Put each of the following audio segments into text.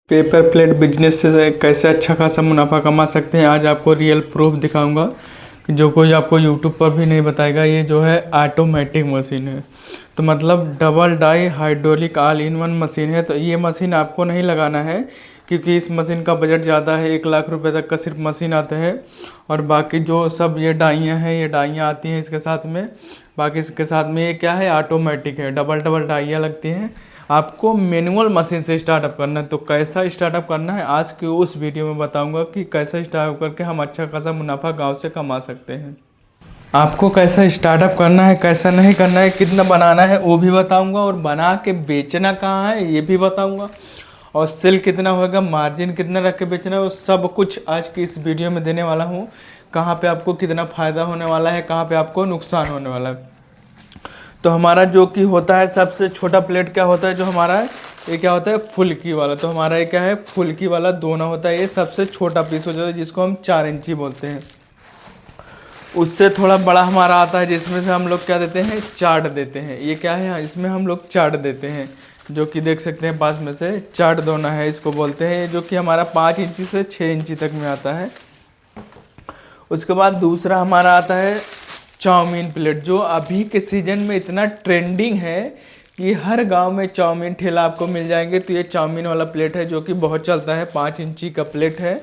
Paper plate business से कैसे अच्छा खासा मुनाफा कमा सकते हैं। आज आपको रियल प्रूफ दिखाऊंगा कि जो कोई आपको यूट्यूब पर भी नहीं बताएगा। ये जो है ऑटोमेटिक मशीन है, तो मतलब double die hydraulic all in one machine है। तो ये मशीन आपको नहीं लगाना है क्योंकि इस मशीन का बजट ज़्यादा है। 1 लाख रुपए तक का सिर्फ मशीन आता है और बाकी जो सब ये डाइयाँ हैं, ये डाइयाँ आती हैं इसके साथ में। बाकी इसके साथ में ये क्या है, ऑटोमेटिक है, डबल डबल डाइयाँ लगती हैं। आपको मैनुअल मशीन से स्टार्टअप करना है। तो कैसा स्टार्टअप करना है आज की उस वीडियो में बताऊंगा कि कैसा स्टार्टअप करके हम अच्छा खासा मुनाफा गांव से कमा सकते हैं। आपको कैसा स्टार्टअप करना है, कैसा नहीं करना है, कितना बनाना है वो भी बताऊंगा, और बना के बेचना कहाँ है ये भी बताऊंगा, और सेल कितना होगा, मार्जिन कितना रख के बेचना है, वो सब कुछ आज की इस वीडियो में देने वाला हूँ। कहाँ पे आपको कितना फ़ायदा होने वाला है, कहाँ पे आपको नुकसान होने वाला है। तो हमारा जो कि होता है सबसे छोटा प्लेट क्या होता है जो हमारा है, ये क्या होता है, फुल्की वाला। तो हमारा ये क्या है, फुल्की वाला दोना होता है। ये सबसे छोटा पीस हो जाता है जिसको हम 4 इंची बोलते हैं। उससे थोड़ा बड़ा हमारा आता है जिसमें से हम लोग क्या देते हैं, चाट देते हैं। ये क्या है, इसमें हम लोग चाट देते हैं, जो कि देख सकते हैं पास में से चाट दोना है इसको बोलते हैं, जो कि हमारा 5 इंची से 6 इंची तक में आता है। उसके बाद दूसरा हमारा आता है चाउमीन प्लेट, जो अभी के सीजन में इतना ट्रेंडिंग है कि हर गांव में चाउमीन ठेला आपको मिल जाएंगे। तो ये चाउमीन वाला प्लेट है जो कि बहुत चलता है, 5 इंची का प्लेट है।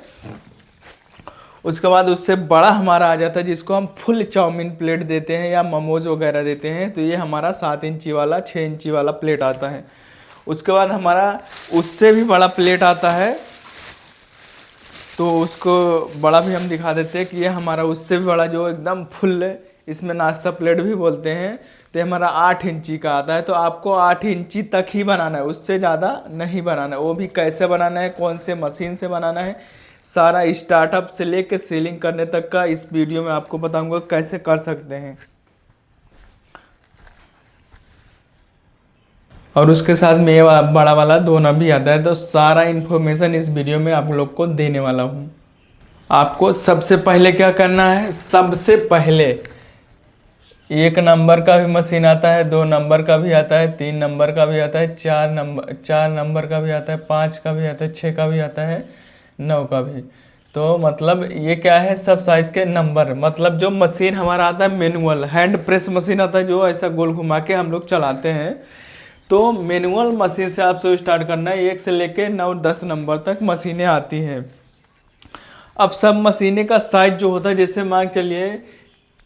उसके बाद उससे बड़ा हमारा आ जाता है जिसको हम फुल चाउमीन प्लेट देते हैं या मोमोज वगैरह देते हैं। तो ये हमारा 7 इंची वाला, 6 इंची वाला प्लेट आता है। उसके बाद हमारा उससे भी बड़ा प्लेट आता है, तो उसको बड़ा भी हम दिखा देते हैं कि ये हमारा उससे भी बड़ा जो एकदम फुल है, इसमें नाश्ता प्लेट भी बोलते हैं। तो हमारा 8 इंची का आता है। तो आपको 8 इंची तक ही बनाना है, उससे ज़्यादा नहीं बनाना है। वो भी कैसे बनाना है, कौन से मशीन से बनाना है, सारा स्टार्टअप से लेकर सेलिंग करने तक का इस वीडियो में आपको बताऊंगा कैसे कर सकते हैं। और उसके साथ में ये बड़ा वाला दोना भी आता है। तो सारा इन्फॉर्मेशन इस वीडियो में आप लोग को देने वाला हूँ। आपको सबसे पहले क्या करना है, सबसे पहले 1 नंबर का भी मशीन आता है, 2 नंबर का भी आता है, 3 नंबर का भी आता है, 4 नंबर का भी आता है, 5 का भी आता है, 6 का भी आता है, 9 का भी। तो मतलब ये क्या है, सब साइज के नंबर। मतलब जो मशीन हमारा आता है मैनुअल हैंड प्रेस मशीन आता है, जो ऐसा गोल घुमा के हम लोग चलाते हैं। तो मैनुअल मशीन से आपसे स्टार्ट करना है। 1 से लेके 9-10 नंबर तक मशीनें आती हैं। अब सब मशीनें का साइज जो होता है, जैसे मान चलिए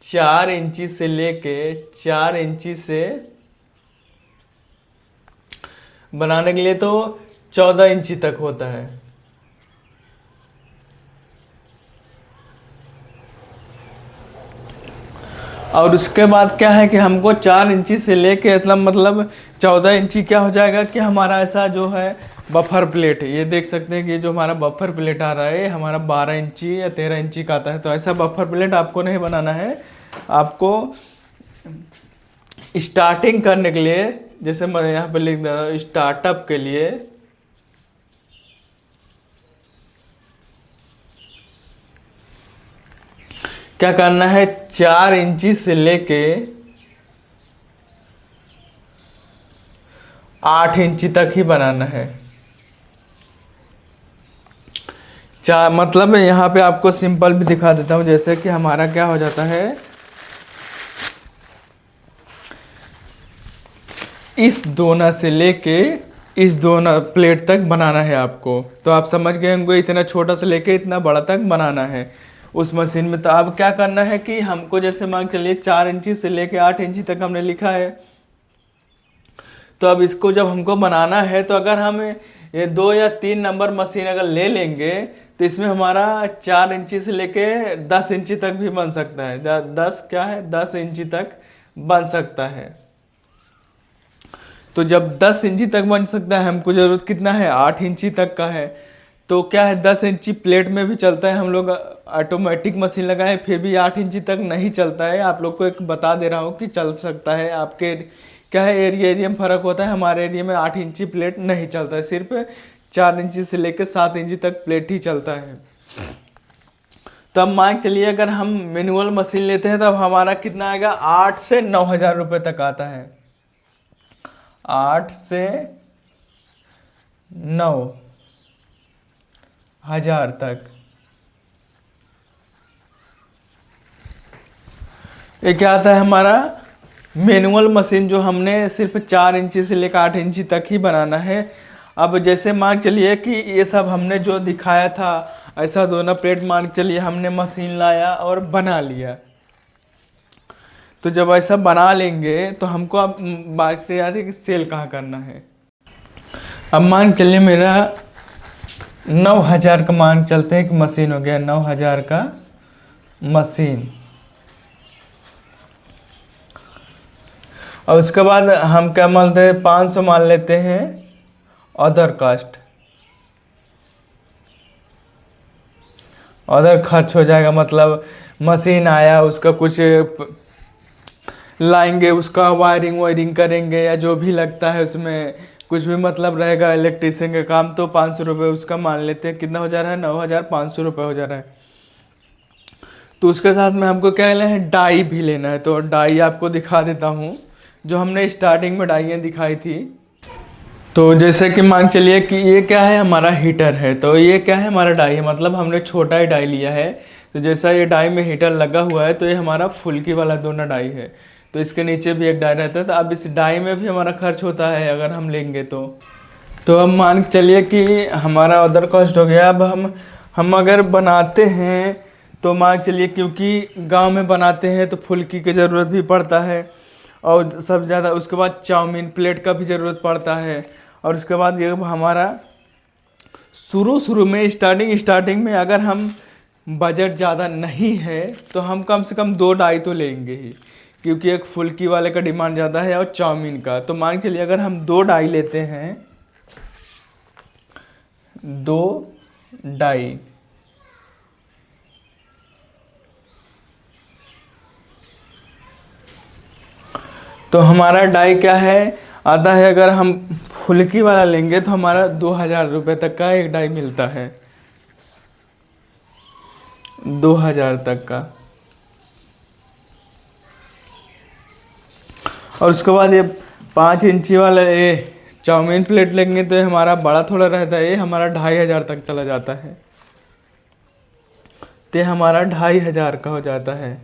4 इंची से लेके 4 इंची से बनाने के लिए तो 14 इंची तक होता है। और उसके बाद क्या है कि हमको 4 इंची से लेके मतलब 14 इंची क्या हो जाएगा कि हमारा ऐसा जो है बफर प्लेट है। ये देख सकते हैं कि ये जो हमारा बफर प्लेट आ रहा है हमारा 12 इंची या 13 इंची का आता है। तो ऐसा बफर प्लेट आपको नहीं बनाना है। आपको स्टार्टिंग करने के लिए, जैसे मैं यहाँ पे लिख रहा हूँ, स्टार्टअप के लिए क्या करना है, 4 इंची से लेके 8 इंची तक ही बनाना है। मतलब यहाँ पे आपको सिंपल भी दिखा देता हूँ, जैसे कि हमारा क्या हो जाता है, इस दोना से लेके इस दोना प्लेट तक बनाना है आपको। तो आप समझ गए होंगे, इतना छोटा से लेके इतना बड़ा तक बनाना है उस मशीन में। तो अब क्या करना है कि हमको जैसे मान के लिए 4 इंची से लेके 8 इंची तक हमने लिखा है। तो अब इसको जब हमको बनाना है, तो अगर हम ये 2 या 3 नंबर मशीन अगर ले लेंगे तो इसमें हमारा 4 इंची से लेके 10 इंची तक भी बन सकता है। 10 इंची तक बन सकता है। तो जब 10 इंची तक बन सकता है, हमको जरूरत कितना है, 8 इंची तक का है। तो क्या है, 10 इंची प्लेट में भी चलता है। हम लोग ऑटोमेटिक मशीन लगाए फिर भी 8 इंची तक नहीं चलता है। आप लोग को एक बता दे रहा हूँ कि चल सकता है। आपके क्या है, एरिया में फ़र्क होता है। हमारे एरिया में 8 इंची प्लेट नहीं चलता है, सिर्फ 4 इंची से लेकर 7 इंची तक प्लेट ही चलता है। तब मान चलिए अगर हम मैनुअल मशीन लेते हैं तब हमारा कितना आएगा, 8 से 9 हज़ार रुपये तक आता है। 8 से 9 1000 तक। ये क्या आता है हमारा मैनुअल मशीन, जो हमने सिर्फ 4 इंची से लेकर 8 इंची तक ही बनाना है। अब जैसे मान चलिए कि ये सब हमने जो दिखाया था ऐसा दोनों प्लेट मान चलिए हमने मशीन लाया और बना लिया। तो जब ऐसा बना लेंगे तो हमको अब बात याद है कि सेल कहाँ करना है। अब मान चलिए मेरा 9000 का मान चलते हैं कि मशीन हो गया, 9000 का मशीन। और उसके बाद हम क्या मानते हैं, 500 मान लेते हैं अदर कास्ट, अदर खर्च हो जाएगा। मतलब मशीन आया उसका कुछ लाएंगे, उसका वायरिंग वायरिंग करेंगे या जो भी लगता है उसमें कुछ भी मतलब रहेगा इलेक्ट्रीशियन का काम, तो 500 रुपये उसका मान लेते हैं। कितना हो जा रहा है, 9500 रुपये हो जा रहा है। तो उसके साथ में हमको क्या लेना है, डाई भी लेना है। तो डाई आपको दिखा देता हूँ, जो हमने स्टार्टिंग में डाइयाँ दिखाई थी। तो जैसे कि मान चलिए कि ये क्या है, हमारा हीटर है। तो ये क्या है, हमारा डाई है, मतलब हमने छोटा ही डाई लिया है। तो जैसा ये डाई में हीटर लगा हुआ है तो ये हमारा फुल्की वाला दोनों डाई है। तो इसके नीचे भी एक डाई रहता है। तो अब इस डाई में भी हमारा खर्च होता है अगर हम लेंगे तो अब मान चलिए कि हमारा अदर कॉस्ट हो गया। अब हम अगर बनाते हैं तो मान चलिए, क्योंकि गांव में बनाते हैं तो फुल्की की ज़रूरत भी पड़ता है, और सब ज़्यादा उसके बाद चाउमीन प्लेट का भी ज़रूरत पड़ता है। और उसके बाद ये हमारा शुरू में स्टार्टिंग में अगर हम बजट ज़्यादा नहीं है तो हम कम से कम 2 डाई तो लेंगे ही, क्योंकि एक फुल्की वाले का डिमांड ज़्यादा है और चाउमीन का। तो मान चलिए अगर हम 2 डाई लेते हैं, 2 डाई, तो हमारा डाई क्या है, आता है। अगर हम फुल्की वाला लेंगे तो हमारा 2000 रुपये तक का एक डाई मिलता है, 2000 तक का। और उसके बाद ये 5 इंची वाला ये चाउमीन प्लेट लेंगे तो ये हमारा बड़ा थोड़ा रहता है, ये हमारा 2500 तक चला जाता है। तो ये हमारा 2500 का हो जाता है।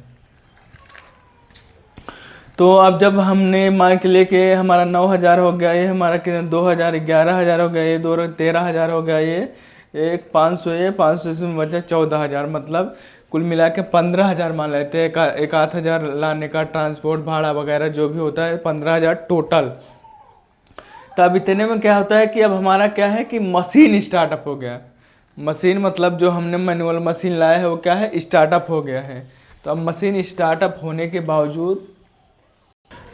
तो अब जब हमने मान के लिए कि हमारा 9000 हो गया, ये हमारा कितना 2000, 11000 हो गया, ये 13000 हो गया, ये एक 500, ये 500 से बचा 14000, मतलब कुल मिला के 15000 मान लेते हैं। एक 8000 लाने का ट्रांसपोर्ट भाड़ा वगैरह जो भी होता है, 15000 टोटल। तो अब इतने में क्या होता है कि अब हमारा क्या है कि मशीन स्टार्टअप हो गया। मशीन मतलब जो हमने मैनुअल मशीन लाया है वो क्या है, स्टार्टअप हो गया है। तो अब मशीन स्टार्टअप होने के बावजूद,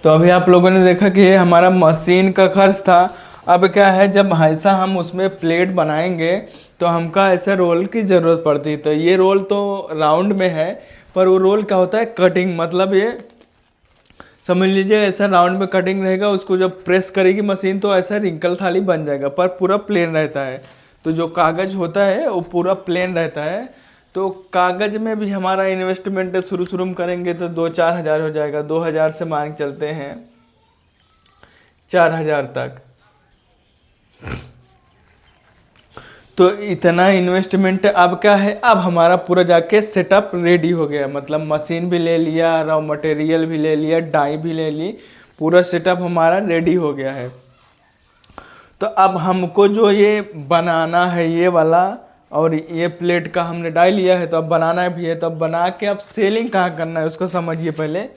तो अभी आप लोगों ने देखा कि ये हमारा मशीन का खर्च था। अब क्या है, जब ऐसा हम उसमें प्लेट बनाएंगे तो हमका ऐसा रोल की ज़रूरत पड़ती है। तो ये रोल तो राउंड में है, पर वो रोल क्या होता है, कटिंग, मतलब ये समझ लीजिए ऐसा राउंड में कटिंग रहेगा। उसको जब प्रेस करेगी मशीन तो ऐसा रिंकल थाली बन जाएगा, पर पूरा प्लेन रहता है। तो जो कागज़ होता है वो पूरा प्लेन रहता है। तो कागज़ में भी हमारा इन्वेस्टमेंट शुरू में करेंगे तो 2-4 हज़ार हो जाएगा। 2000 से मान चलते हैं 4000 तक। तो इतना इन्वेस्टमेंट अब क्या है, अब हमारा पूरा जाके सेटअप रेडी हो गया। मतलब मशीन भी ले लिया, रॉ मटेरियल भी ले लिया, डाई भी ले ली, पूरा सेटअप हमारा रेडी हो गया है। तो अब हमको जो ये बनाना है ये वाला, और ये प्लेट का हमने डाई लिया है तो अब बनाना भी है। तो अब बना के अब सेलिंग कहाँ करना है उसको समझिए पहले।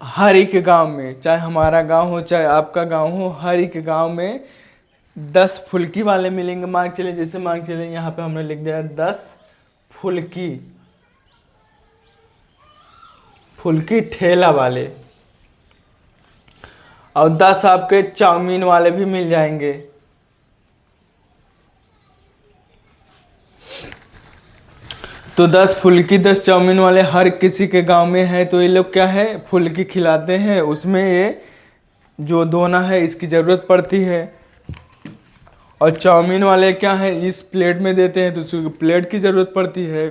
हर एक गांव में, चाहे हमारा गांव हो चाहे आपका गांव हो, हर एक गांव में 10 फुल्की वाले मिलेंगे। मान चलिए, जैसे मान चलिए यहाँ पे हमने लिख दिया 10 फुल्की, फुल्की ठेला वाले, और 10 आपके चाउमीन वाले भी मिल जाएंगे। तो 10 फुल्की 10 चाउमीन वाले हर किसी के गांव में है। तो ये लोग क्या है, फुल्की खिलाते हैं, उसमें ये जो दोना है इसकी ज़रूरत पड़ती है। और चाउमीन वाले क्या है, इस प्लेट में देते हैं तो उसकी प्लेट की ज़रूरत पड़ती है।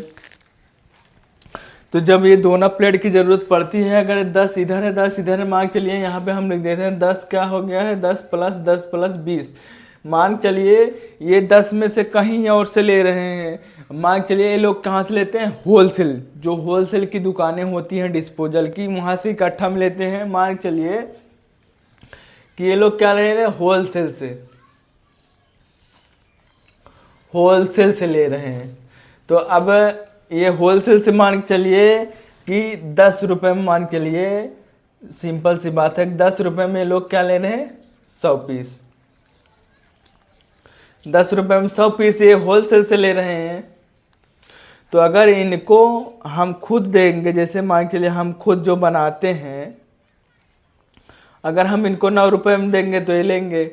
तो जब ये दोना प्लेट की ज़रूरत पड़ती है, अगर 10 इधर है 10 इधर है, मान चलिए यहाँ पे हम लिख देते हैं 10 क्या हो गया है, 10 + 10 + 20, मान चलिए ये 10 में से कहीं और से ले रहे हैं। मान चलिए ये लोग कहाँ से लेते हैं, होलसेल, जो होलसेल की दुकानें होती हैं डिस्पोजल की, वहाँ से इकट्ठा में लेते हैं। मान चलिए कि ये लोग क्या ले रहे हैं, होलसेल से ले रहे हैं। तो अब ये होलसेल से मान चलिए कि 10 रुपये में, मान चलिए सिंपल सी बात है, 10 रुपये में लोग क्या ले रहे हैं, 100 पीस। 10 रुपये में 100 पीस ये होलसेल से ले रहे हैं। तो अगर इनको हम खुद देंगे, जैसे मान चलिए हम खुद जो बनाते हैं, अगर हम इनको 9 रुपये में देंगे तो ये लेंगे।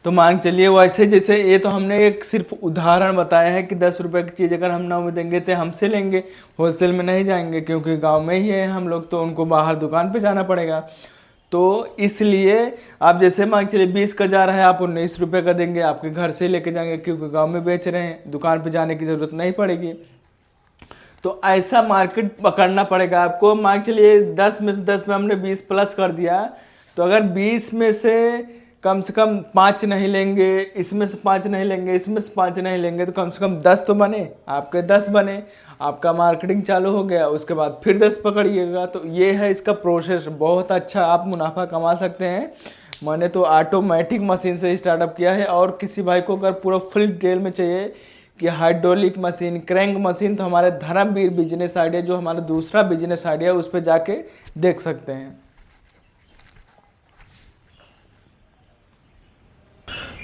तो मान चलिए वैसे, जैसे ये तो हमने एक सिर्फ उदाहरण बताया है कि 10 रुपये की चीज़ अगर हम 9 में देंगे तो हमसे लेंगे, होलसेल में नहीं जाएंगे, क्योंकि गांव में ही है हम लोग, तो उनको बाहर दुकान पे जाना पड़ेगा। तो इसलिए आप जैसे मान चलिए 20 का जा रहा है, आप 19 रुपये का देंगे, आपके घर से लेके जाएंगे, क्योंकि गाँव में बेच रहे हैं, दुकान पर जाने की ज़रूरत नहीं पड़ेगी। तो ऐसा मार्केट पकड़ना पड़ेगा आपको। मान चलिए 10 में से 10 में हमने 20 प्लस कर दिया, तो अगर 20 में से कम 5 नहीं लेंगे, इसमें से 5 नहीं लेंगे, इसमें से 5 नहीं लेंगे, तो कम से कम 10 तो बने, आपके 10 बने, आपका मार्केटिंग चालू हो गया। उसके बाद फिर 10 पकड़िएगा। तो ये है इसका प्रोसेस, बहुत अच्छा आप मुनाफा कमा सकते हैं। मैंने तो ऑटोमेटिक मशीन से स्टार्टअप किया है, और किसी भाई को अगर पूरा फुल डिटेल में चाहिए कि हाइड्रोलिक मशीन, क्रैंक मशीन, तो हमारे धर्मवीर बिजनेस आइडिया, जो हमारा दूसरा बिजनेस आइडिया है, उस पर जाके देख सकते हैं।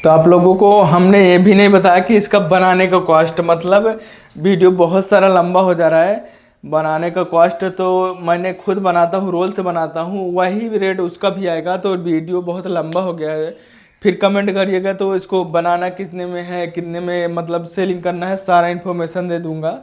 तो आप लोगों को हमने ये भी नहीं बताया कि इसका बनाने का कॉस्ट, मतलब वीडियो बहुत सारा लंबा हो जा रहा है। बनाने का कॉस्ट तो मैंने खुद बनाता हूँ, रोल से बनाता हूँ, वही रेट उसका भी आएगा। तो वीडियो बहुत लंबा हो गया है, फिर कमेंट करिएगा। तो इसको बनाना कितने में है, कितने में मतलब सेलिंग करना है, सारा इन्फॉर्मेशन दे दूँगा।